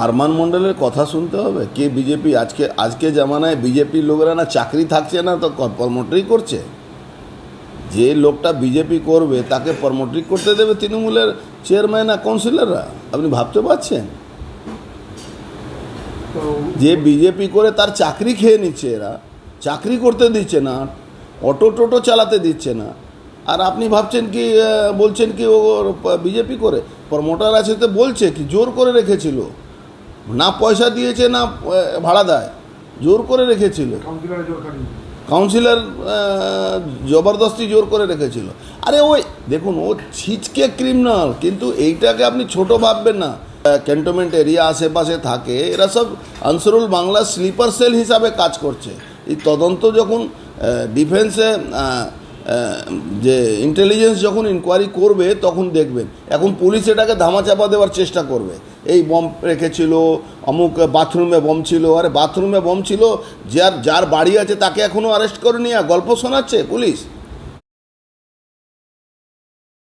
আরমান মণ্ডলের কথা শুনতে হবে। কে বিজেপি আজকে জামানায় বিজেপির লোকেরা না চাকরি থাকছে না তো প্রমোটরি করছে। যে লোকটা বিজেপি করবে তাকে প্রমোটরি করতে দেবে তৃণমূলের চেয়ারম্যান আর কাউন্সিলররা? আপনি ভাবতে পারছেন? যে বিজেপি করে তার চাকরি খেয়ে নিচ্ছে, এরা চাকরি করতে দিচ্ছে না, অটো টোটো চালাতে দিচ্ছে না, আর আপনি ভাবছেন কি বলছেন কি ও বিজেপি করে? প্রমোটার আছে তো বলছে কি জোর করে রেখেছিল, না পয়সা দিয়েছে না ভাড়া দেয়, জোর করে রেখেছিল। কাউন্সিলর জবরদস্তি জোর করে রেখেছিল। আরে ওই দেখুন, ও ছিচকে ক্রিমিনাল, কিন্তু এইটাকে আপনি ছোট ভাববেন না। ক্যান্টনমেন্ট এরিয়া আশেপাশে থাকে, এরা সব আনসারুল বাংলা স্লিপার সেল হিসাবে কাজ করছে। এই তদন্ত যখন ডিফেন্সে যে ইন্টেলিজেন্স যখন ইনকোয়ারি করবে তখন দেখবেন। এখন পুলিশ এটাকে ধামাচাপা দেওয়ার চেষ্টা করবে, এই বম রেখেছিল, অমুক বাথরুমে বম ছিল। আরে বাথরুমে বম ছিল, যার বাড়ি আছে তাকে এখনও অ্যারেস্ট করেনি, গল্প শোনাচ্ছে পুলিশ।